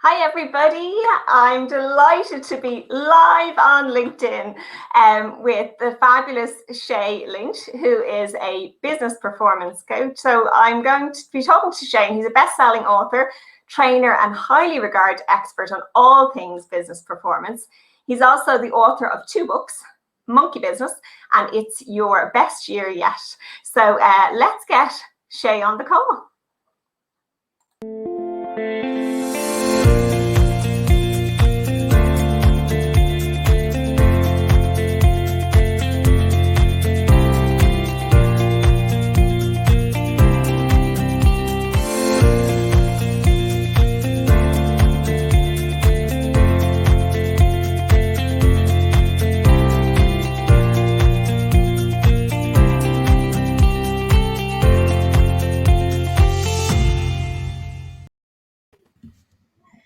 Hi, everybody. I'm delighted to be live on LinkedIn with the fabulous Shay, Lynch, who is a business performance coach. So I'm going to be talking to Shay, and he's a best-selling author, trainer, and highly regarded expert on all things business performance. He's also the author of 2 books, Monkey Business, and It's Your Best Year Yet. So let's get Shay on the call.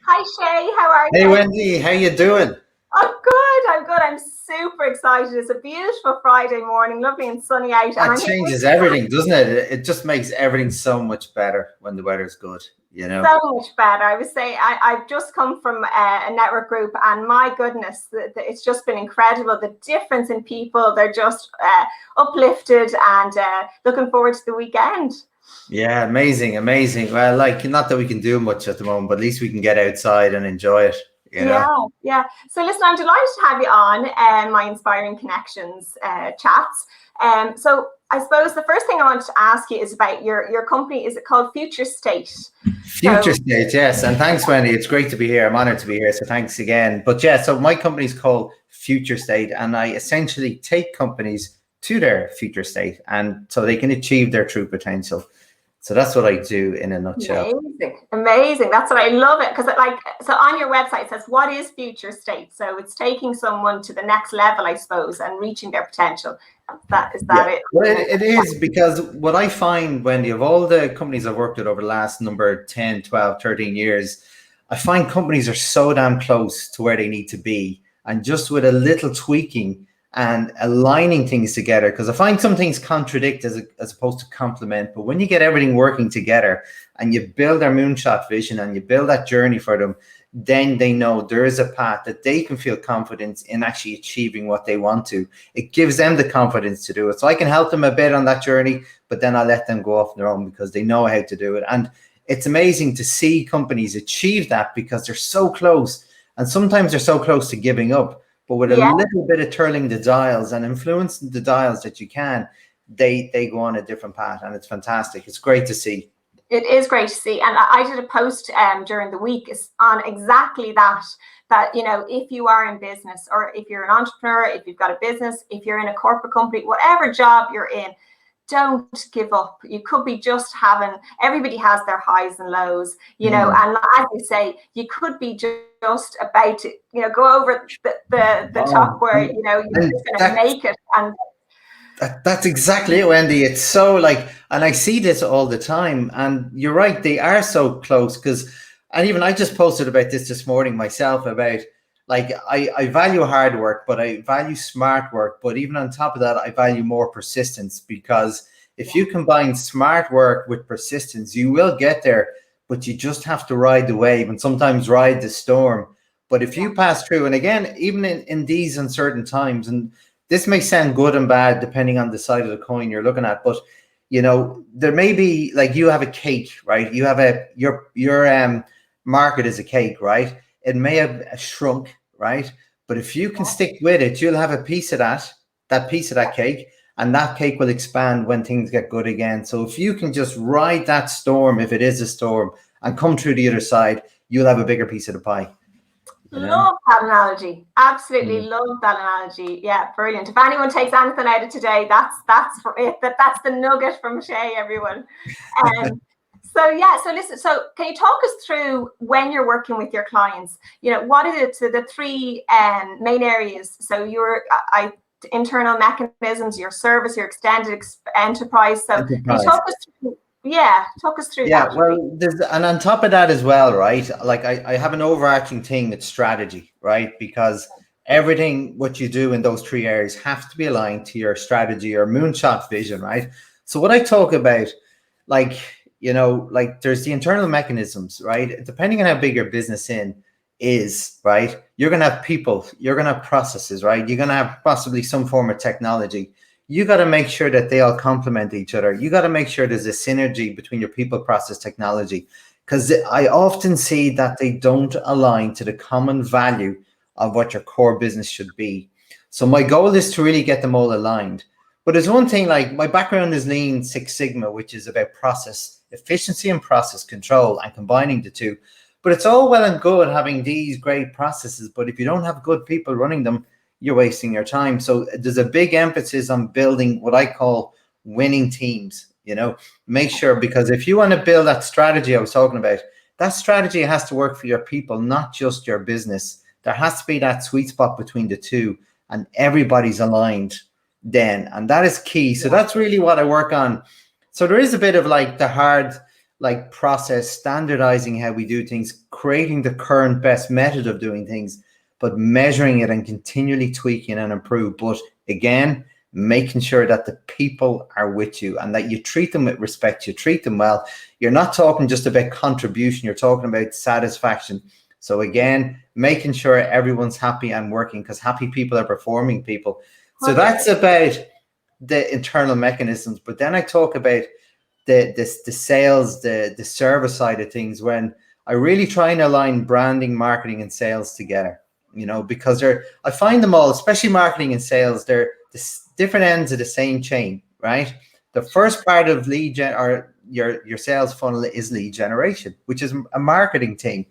Hi, Shay. How are you? Hey, Wendy. How you doing? I'm good. I'm super excited. It's a beautiful Friday morning, lovely and sunny out. That changes everything, doesn't it? It just makes everything so much better when the weather's good, you know? So much better. I would say I've just come from a network group, and my goodness, it's just been incredible. The difference in people, they're just uplifted and looking forward to the weekend. Yeah, amazing. Well, not that we can do much at the moment, but at least we can get outside and enjoy it. Yeah. So listen, I'm delighted to have you on my Inspiring Connections chats. So I suppose the first thing I wanted to ask you is about your company. Is it called Future State? Future State, yes. And thanks, Wendy. It's great to be here. I'm honored to be here. So thanks again. But yeah, so my company's called Future State, and I essentially take companies to their future state and so they can achieve their true potential. So that's what I do in a nutshell. Amazing. That's what I love it, because so on your website it says, what is future state? So it's taking someone to the next level, I suppose, and reaching their potential. Is that it? Well, it is, because what I find, Wendy, of all the companies I've worked with over the last 10, 12, 13 years, I find companies are so damn close to where they need to be. And just with a little tweaking and aligning things together, because I find some things contradict as opposed to complement. But when you get everything working together and you build their moonshot vision and you build that journey for them, then they know there is a path that they can feel confidence in actually achieving what they want to. It gives them the confidence to do it. So I can help them a bit on that journey, but then I let them go off on their own because they know how to do it. And it's amazing to see companies achieve that because they're so close. And sometimes they're so close to giving up. But with a little bit of turning the dials and influencing the dials that you can, they go on a different path, and it's fantastic. It's great to see. It is great to see. And I did a post during the week on exactly that, if you are in business, or if you're an entrepreneur, if you've got a business, if you're in a corporate company, whatever job you're in, don't give up. You could be just everybody has their highs and lows, and as you say, you could be just about to, go over the top where, you're just going to make it. And that's exactly it, Wendy. It's so and I see this all the time, and you're right, they are so close. And even I just posted about this morning myself, about I value hard work, but I value smart work. But even on top of that, I value more persistence, because if you combine smart work with persistence, you will get there, but you just have to ride the wave and sometimes ride the storm. But if you pass through, and again, even in these uncertain times, and this may sound good and bad depending on the side of the coin you're looking at, but there may be, you have a cake, right? You have your market is a cake, right? It may have shrunk, right? But if you can stick with it, you'll have a piece of that piece of that cake, and that cake will expand when things get good again. So if you can just ride that storm, if it is a storm, and come through the other side, you'll have a bigger piece of the pie. Love that analogy. Absolutely love that analogy. Yeah, brilliant. If anyone takes anything out of today, that's it. That's the nugget from Shay, everyone. So listen, can you talk us through, when you're working with your clients, what are the 3 main areas? So your internal mechanisms, your service, your extended enterprise. So can you talk us through? Yeah, talk us through that. Well, and on top of that as well, right? I have an overarching thing with strategy, right? Because everything what you do in those 3 areas have to be aligned to your strategy or moonshot vision, right? So what I talk about, you know, like there's the internal mechanisms, right? Depending on how big your business is, right? You're going to have people, you're going to have processes, right? You're going to have possibly some form of technology. You got to make sure that they all complement each other. You got to make sure there's a synergy between your people, process, technology, because I often see that they don't align to the common value of what your core business should be. So my goal is to really get them all aligned. But there's one thing, like my background is Lean Six Sigma, which is about process efficiency and process control and combining the two. But it's all well and good having these great processes, but if you don't have good people running them, you're wasting your time. So there's a big emphasis on building what I call winning teams, you know, make sure, because if you want to build that strategy I was talking about, that strategy has to work for your people, not just your business. There has to be that sweet spot between the two and everybody's aligned then. And that is key. So that's really what I work on. So there is a bit of like the hard, like process, standardizing how we do things, creating the current best method of doing things, but measuring it and continually tweaking and improve. But again, making sure that the people are with you and that you treat them with respect, you treat them well. You're not talking just about contribution, you're talking about satisfaction. So again, making sure everyone's happy and working, because happy people are performing people. So that's about the internal mechanisms. But then I talk about the sales, the service side of things, when I really try and align branding, marketing, and sales together, you know, because I find them all, especially marketing and sales, they're the different ends of the same chain, right? The first part of lead gen or your sales funnel is lead generation, which is a marketing team.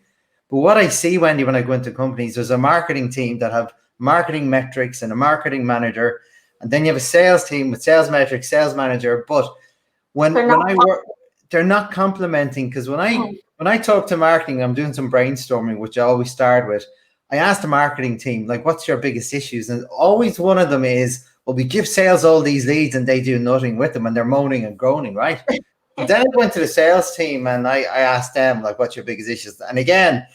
But what I see, Wendy, when I go into companies, there's a marketing team that have marketing metrics and a marketing manager, and then you have a sales team with sales metrics, sales manager. But when I work, they're not complementing, because when I talk to marketing, I'm doing some brainstorming, which I always start with. I ask the marketing team, like, what's your biggest issues? And always one of them is, well, we give sales all these leads and they do nothing with them and they're moaning and groaning, right? And then I went to the sales team and I asked them, like, what's your biggest issues? And again,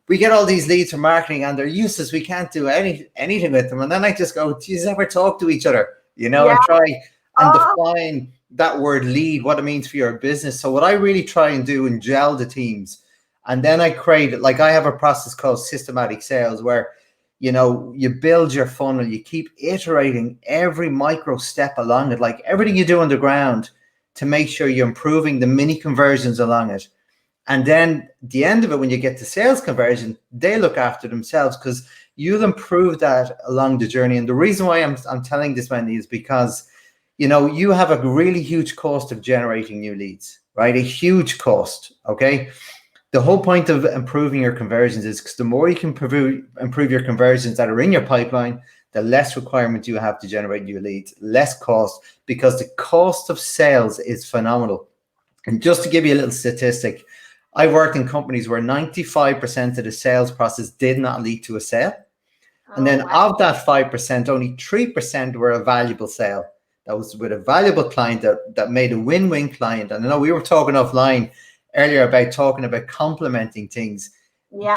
we get all these leads from marketing and they're useless. We can't do anything with them. And then I just go, do you ever talk to each other, you know, and try and define that word lead, what it means for your business. So what I really try and do and gel the teams. And then I create, like, I have a process called systematic sales where, you know, you build your funnel, you keep iterating every micro step along it, like everything you do on the ground, to make sure you're improving the mini conversions along it. And then the end of it, when you get to sales conversion, they look after themselves, because you'll improve that along the journey. And the reason why I'm telling this, Wendy, is because, you know, you have a really huge cost of generating new leads, right? A huge cost, okay? The whole point of improving your conversions is because the more you can improve your conversions that are in your pipeline, the less requirement you have to generate new leads, less cost, because the cost of sales is phenomenal. And just to give you a little statistic, I've worked in companies where 95% of the sales process did not lead to a sale. And then of that 5%, only 3% were a valuable sale. That was with a valuable client that made a win-win client. And I know we were talking offline earlier about talking about complementing things. Yeah.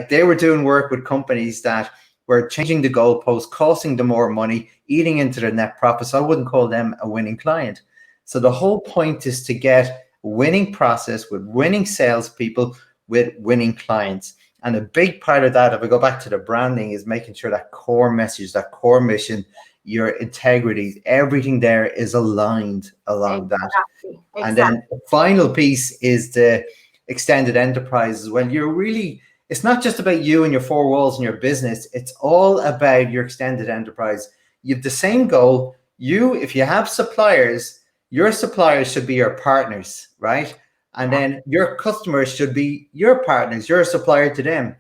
They were doing work with companies that were changing the goalposts, costing them more money, eating into their net profit. So I wouldn't call them a winning client. So the whole point is to get a winning process with winning salespeople with winning clients. And a big part of that, if I go back to the branding, is making sure that core message, that core mission, your integrity, everything there is aligned along that. And then the final piece is the extended enterprise. When you're really, it's not just about you and your four walls and your business. It's all about your extended enterprise. You have the same goal. If you have suppliers, your suppliers should be your partners, right? And then your customers should be your partners. You're a supplier to them.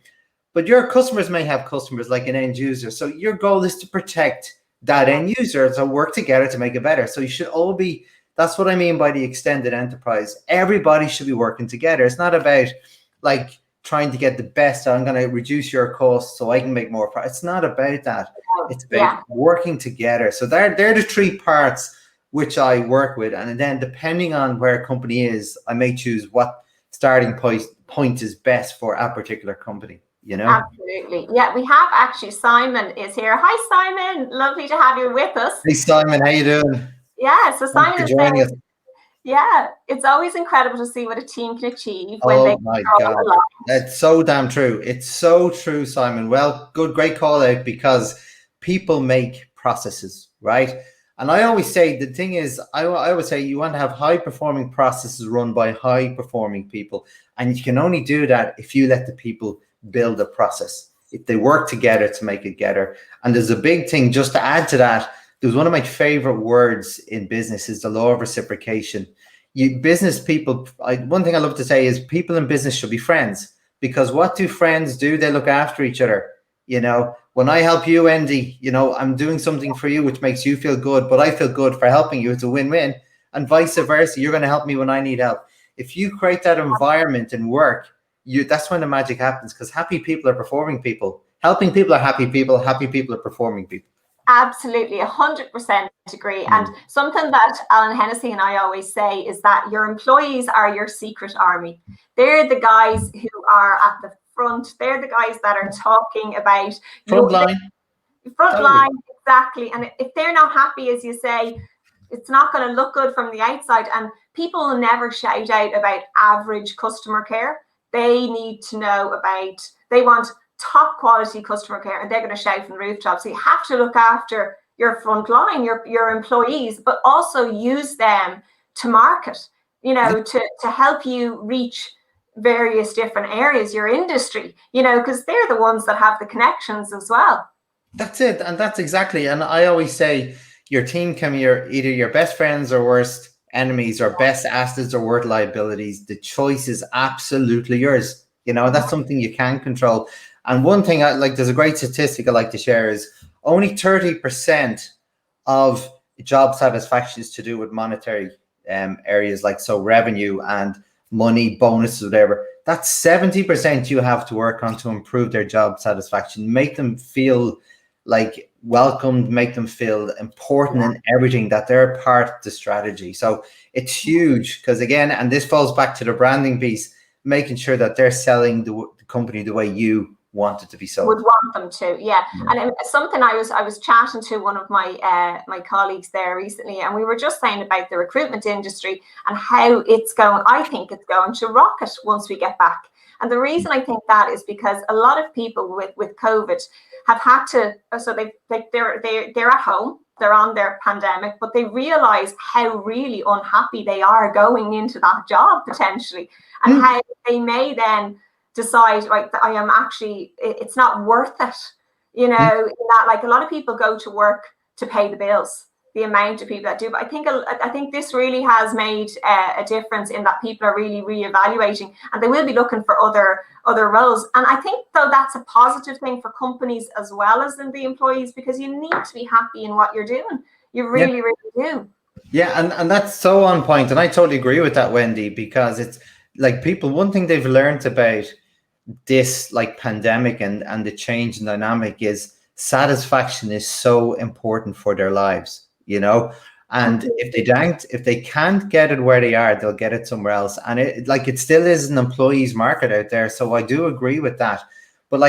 But your customers may have customers like an end user. So your goal is to protect that end user, to work together to make it better. So you should all be, that's what I mean by the extended enterprise. Everybody should be working together. It's not about like trying to get the best. I'm going to reduce your costs so I can make more profit. It's not about that. It's about working together. So they're the three parts which I work with. And then depending on where a company is, I may choose what starting point is best for a particular company. You know? Absolutely. Yeah, we have actually, Simon is here. Hi, Simon. Lovely to have you with us. Hey, Simon. How you doing? Yeah, so Simon is saying, Yeah, it's always incredible to see what a team can achieve when they Oh my grow God. along. That's so damn true. It's so true, Simon. Well, great call out, because people make processes, right? And I always say the thing is, I always say you want to have high performing processes run by high performing people. And you can only do that if you let the people build a process, if they work together to make it together. And there's a big thing just to add to that. There's one of my favorite words in business is the law of reciprocation. You business people, one thing I love to say is people in business should be friends, because what do friends do? They look after each other. When I help you, Andy, I'm doing something for you which makes you feel good, but I feel good for helping you. It's a win-win. And vice versa, you're going to help me when I need help. If you create that environment in work, that's when the magic happens, because happy people are performing people. Helping people are happy people. Happy people are performing people. Absolutely, 100% agree. And something that Alan Hennessy and I always say is that your employees are your secret army. They're the guys who are at the front. They're the guys that are talking about Frontline. Frontline, exactly. And if they're not happy, as you say, it's not going to look good from the outside. And people will never shout out about average customer care. They need to know they want top quality customer care, and they're going to shout from the rooftops. So you have to look after your front line, your employees, but also use them to market, to help you reach various different areas, your industry, because they're the ones that have the connections as well. That's it. And that's exactly. And I always say your team can be either your best friends or worst enemies, or best assets or worst liabilities. The choice is absolutely yours. That's something you can control. And one thing there's a great statistic I like to share is only 30% of job satisfaction is to do with monetary areas, so revenue and money, bonuses, whatever. That's 70% you have to work on to improve their job satisfaction, make them feel like welcomed, make them feel important in everything, that they're part of the strategy. So it's huge, because again, and this falls back to the branding piece, making sure that they're selling the company the way you want it to be sold. Would want them to, yeah. And something I was chatting to one of my my colleagues there recently, and we were just saying about the recruitment industry and how it's going. I think it's going to rocket once we get back. And the reason I think that is because a lot of people with COVID have had to, so they're at home, they're on their pandemic, but they realize how really unhappy they are going into that job potentially, and how they may then decide, right, that I am actually, it's not worth it, in that a lot of people go to work to pay the bills, the amount of people that do. But I think this really has made a difference in that people are really reevaluating, and they will be looking for other roles. And I think, though, that's a positive thing for companies as well as in the employees, because you need to be happy in what you're doing. You really, really do. Yeah, and that's so on point. And I totally agree with that, Wendy, because it's people, one thing they've learned about this pandemic and the change in dynamic is satisfaction is so important for their lives, and if they can't get it where they are, they'll get it somewhere else. And it still is an employee's market out there. So I do agree with that. But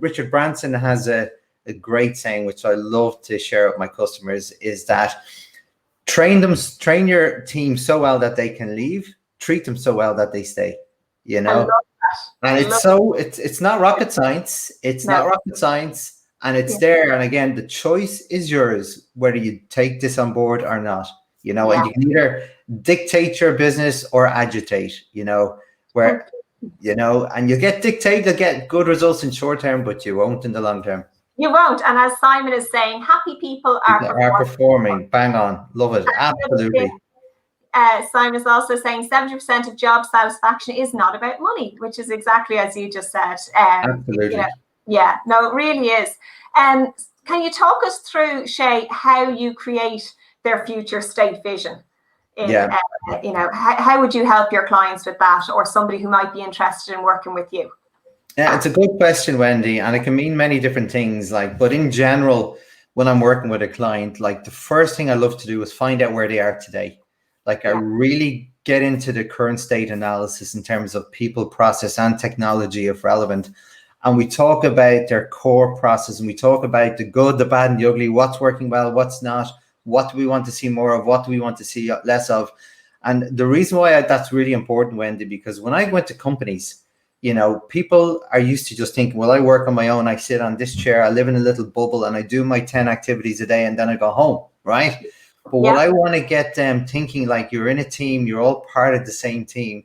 Richard Branson has a great saying, which I love to share with my customers, is that train your team so well that they can leave, treat them so well that they stay, And it's not rocket science. It's not rocket science, and it's there. And again, the choice is yours, whether you take this on board or not. And you can either dictate your business or agitate. And you get good results in short term, but you won't in the long term. You won't. And as Simon is saying, happy people are performing. Bang on. Love it. Absolutely. Simon is also saying 70% of job satisfaction is not about money, which is exactly as you just said. Absolutely. No, it really is. Can you talk us through, Shay, how you create their future state vision? How would you help your clients with that, or somebody who might be interested in working with you? Yeah, it's a good question, Wendy, and it can mean many different things. But in general, when I'm working with a client, the first thing I love to do is find out where they are today. I really get into the current state analysis in terms of people, process, and technology if relevant. And we talk about their core process, and we talk about the good, the bad, and the ugly, what's working well, what's not, What do we want to see more of? What do we want to see less of? And the reason why that's really important, Wendy, because when I went to companies, people are used to just thinking, well, I work on my own. I sit on this chair. I live in a little bubble and I do my 10 activities a day and then I go home, right? But what I want to get them thinking, like, you're in a team, you're all part of the same team.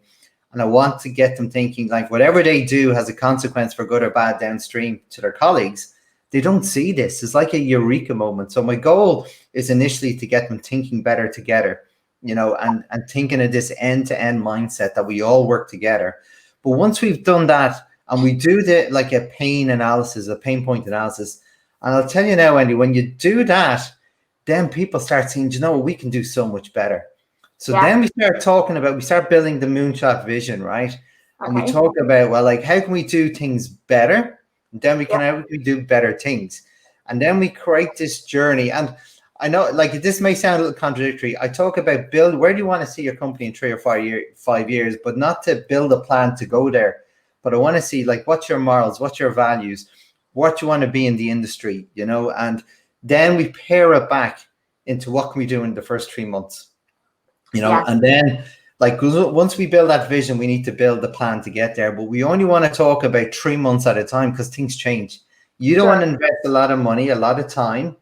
And I want to get them thinking like whatever they do has a consequence for good or bad downstream to their colleagues. They don't see this. It's like a eureka moment. So my goal is initially to get them thinking better together, and thinking of this end-to-end mindset that we all work together. But once we've done that and we do like a pain point analysis, and I'll tell you now, Andy, when you do that, then people start seeing, we can do so much better. So then we start building the moonshot vision, right? And we talk about, well, like, how can we do things better? And then how can we do better things? And then we create this journey. And I know, like, this may sound a little contradictory. I talk about where do you want to see your company in 3 or 5 years, but not to build a plan to go there. But I want to see, like, what's your morals, what's your values, what you want to be in the industry, and then we pair it back into what can we do in the first 3 months. And then, like, once we build that vision, we need to build the plan to get there. But we only want to talk about 3 months at a time because things change. You don't want to invest a lot of money, a lot of time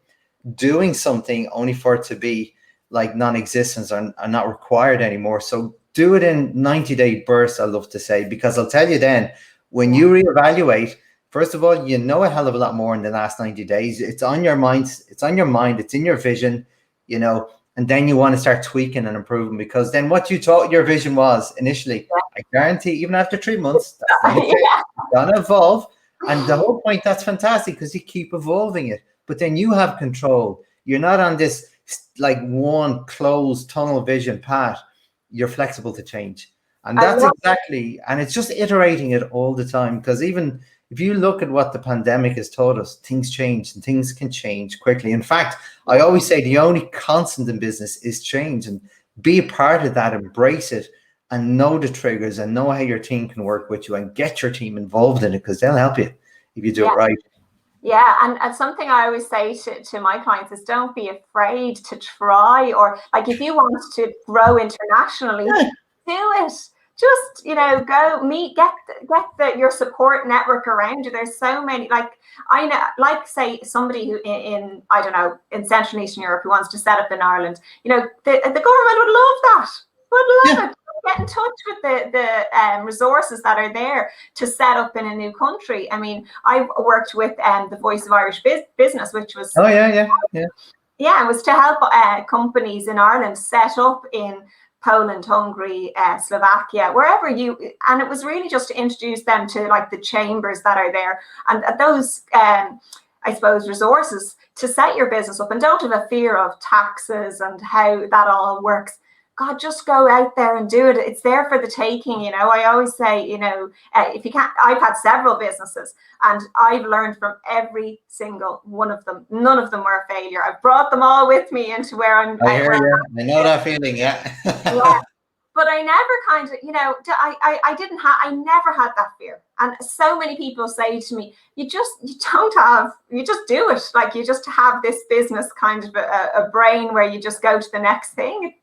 doing something only for it to be like non-existent or not required anymore. So do it in 90-day bursts, I love to say, because I'll tell you then, when you reevaluate, first of all, a hell of a lot more in the last 90 days. It's on your mind. It's in your vision, and then you want to start tweaking and improving, because then what you thought your vision was initially, I guarantee even after 3 months, that's going to evolve. And the whole point, that's fantastic because you keep evolving it. But then you have control. You're not on this like one closed tunnel vision path. You're flexible to change. And that's and it's just iterating it all the time. Because even if you look at what the pandemic has taught us, things change and things can change quickly. In fact, I always say the only constant in business is change, and be a part of that, embrace it, and know the triggers and know how your team can work with you and get your team involved in it, because they'll help you if you do it right. Yeah, and something I always say to my clients is don't be afraid to try, or like if you want to grow internationally, do it. Just, go meet, get your support network around you. There's so many, like, I know, like, say somebody who in I don't know, in Central and Eastern Europe who wants to set up in Ireland, the government would love that. Would love it. Get in touch with the resources that are there to set up in a new country. I mean, I've worked with the Voice of Irish Business, which was it was to help companies in Ireland set up in Poland, Hungary, Slovakia, wherever and it was really just to introduce them to like the chambers that are there and those I suppose resources to set your business up, and don't have a fear of taxes and how that all works. God, just go out there and do it. It's there for the taking. I always say, if you can't, I've had several businesses and I've learned from every single one of them. None of them were a failure. I've brought them all with me into where I'm. I hear you. I know that feeling. Yeah. But I never kind of, I never had that fear. And so many people say to me, you just do it. Like, you just have this business kind of a brain where you just go to the next thing.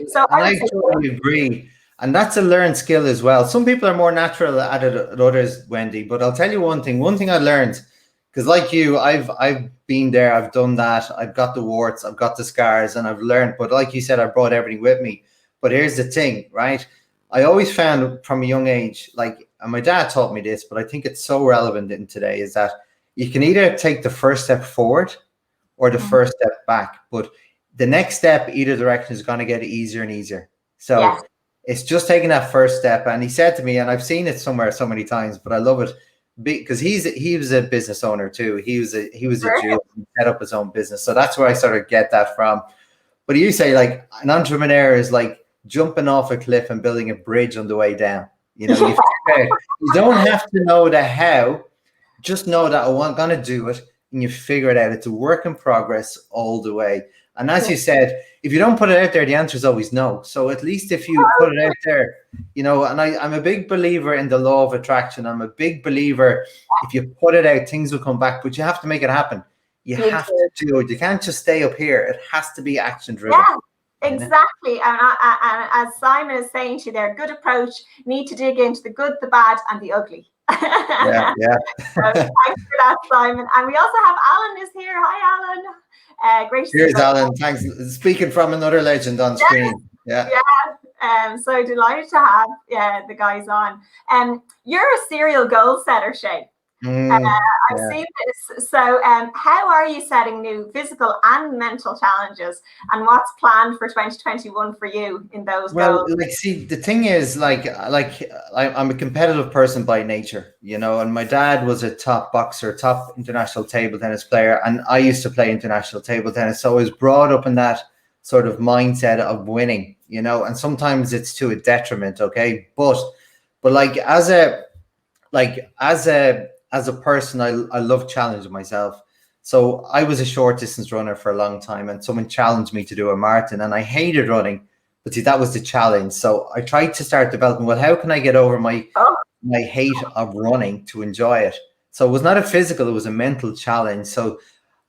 So I totally agree, and that's a learned skill as well. Some people are more natural at it than others, Wendy. But I'll tell you one thing I learned, because like you, I've been there, I've done that, I've got the warts, I've got the scars, and I've learned. But like you said, I brought everything with me. But here's the thing, right? I always found from a young age, like, and my dad taught me this, but I think it's so relevant in today, is that you can either take the first step forward or the first step back, but the next step, either direction, is going to get easier and easier. So it's just taking that first step. And he said to me, and I've seen it somewhere so many times, but I love it because he was a business owner too. He was a Jew, he set up his own business. So that's where I sort of get that from. But you say, like, an entrepreneur is like jumping off a cliff and building a bridge on the way down. You don't have to know the how, just know that I'm going to do it, and you figure it out. It's a work in progress all the way. And as you said, if you don't put it out there, the answer is always no. So at least if you put it out there, and I'm a big believer in the law of attraction. I'm a big believer, if you put it out, things will come back, but you have to make it happen. You You have do. to do it. You can't just stay up here. It has to be action driven. Yeah. Exactly, and as Simon is saying to you there, good approach. Need to dig into the good, the bad, and the ugly. Yeah, yeah. So thanks for that, Simon. And we also have Alan is here. Hi, Alan. Great to see you. Cheers, Alan. Thanks. Speaking from another legend on screen. Yeah. So delighted to have the guys on. You're a serial goal setter, Shay. I've seen this. So how are you setting new physical and mental challenges, and what's planned for 2021 for you in those goals? Like, see, the thing is, I'm a competitive person by nature, you know, and my dad was a top boxer, top international table tennis player, and I used to play international table tennis. So I was brought up in that sort of mindset of winning, you know, and sometimes it's to a detriment, okay? But like as a person, I love challenging myself. So I was a short distance runner for a long time, and someone challenged me to do a marathon, and I hated running, but see, that was the challenge. So I tried to start developing, well, how can I get over my hate of running to enjoy it? So it was not a physical, it was a mental challenge. So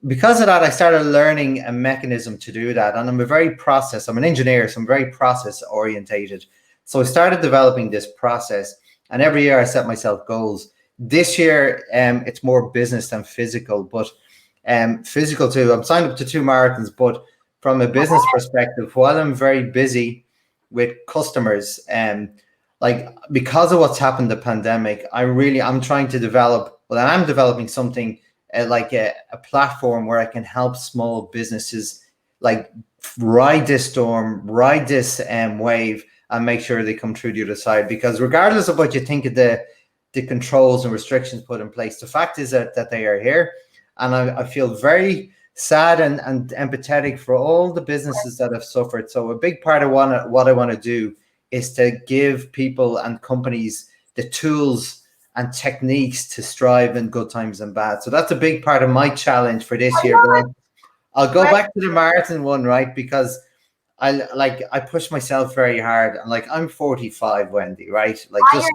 because of that, I started learning a mechanism to do that. And I'm an engineer, so I'm very process orientated. So I started developing this process, and every year I set myself goals. This year, it's more business than physical, but physical too. I'm signed up to 2 marathons, but from a business perspective, while I'm very busy with customers, like because of what's happened, the pandemic, I'm trying to develop. Well, I'm developing something like a platform where I can help small businesses like ride this storm, ride this wave, and make sure they come through the other side. Because regardless of what you think of the controls and restrictions put in place, the fact is that they are here, and I feel very sad and empathetic for all the businesses that have suffered. So a big part of what I want to do is to give people and companies the tools and techniques to strive in good times and bad. So that's a big part of my challenge for this year. But I'll go back to the marathon one, right? Because I push myself very hard, and like I'm 45, Wendy, right? Like just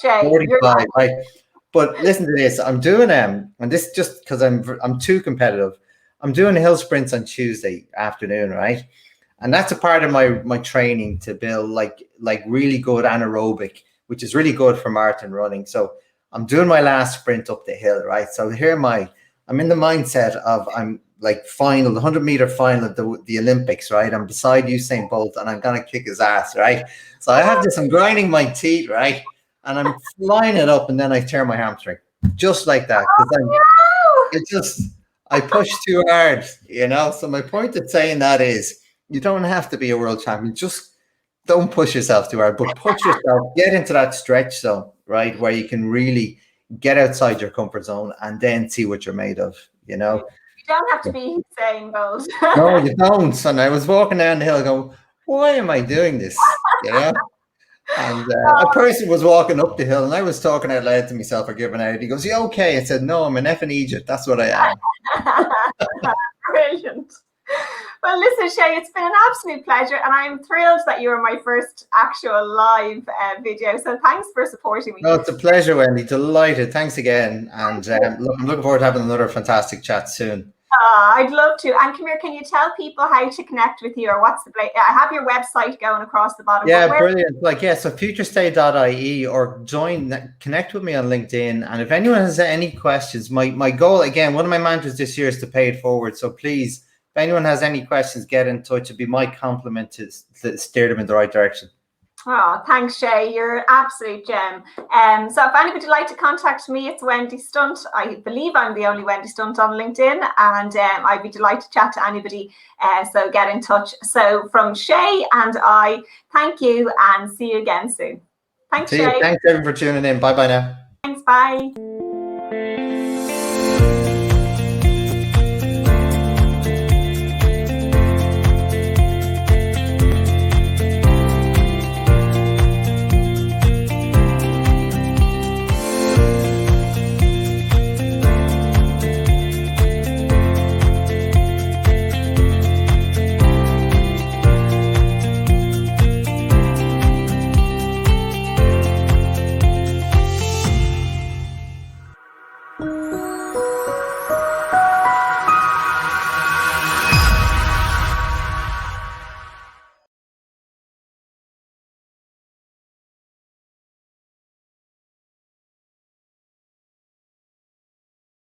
you're not, Shay. 45, right? But listen to this. I'm doing and this just because I'm too competitive. I'm doing hill sprints on Tuesday afternoon, right? And that's a part of my training to build like really good anaerobic, which is really good for marathon running. So I'm doing my last sprint up the hill, right? So I'm in the mindset of I'm like the 100-meter final of the Olympics, right? I'm beside Usain Bolt, and I'm gonna kick his ass, right? So I have this, I'm grinding my teeth, right? And I'm flying it up, and then I tear my hamstring, just like that, because I push too hard, you know. So my point of saying that is, you don't have to be a world champion. Just don't push yourself too hard, but push yourself, get into that stretch zone, right, where you can really get outside your comfort zone and then see what you're made of, you know. You don't have to be Usain Bolt. No, you don't. And I was walking down the hill going, why am I doing this? You know? And a person was walking up the hill, and I was talking out loud to myself or giving out. He goes, "You okay?" I said, "No, I'm an effing Egypt. That's what I am." Brilliant. Well, listen, Shay, it's been an absolute pleasure, and I'm thrilled that you were my first actual live video. So thanks for supporting me. No, it's a pleasure, Wendy. Delighted. Thanks again. And I'm looking forward to having another fantastic chat soon. I'd love to. And come here, can you tell people how to connect with you, or what's the place? I have your website going across the bottom. Yeah, brilliant. So futurestay.ie, or connect with me on LinkedIn. And if anyone has any questions, my goal, again, one of my mantras this year is to pay it forward. So please, if anyone has any questions, get in touch. It'd be my compliment to steer them in the right direction. Oh, thanks, Shay. You're an absolute gem. So if anybody would like to contact me, it's Wendy Stunt. I believe I'm the only Wendy Stunt on LinkedIn, and I'd be delighted to chat to anybody. So get in touch. So from Shay and I, thank you, and see you again soon. Thanks, Shay. Thanks, everyone, for tuning in. Bye-bye now. Thanks, bye.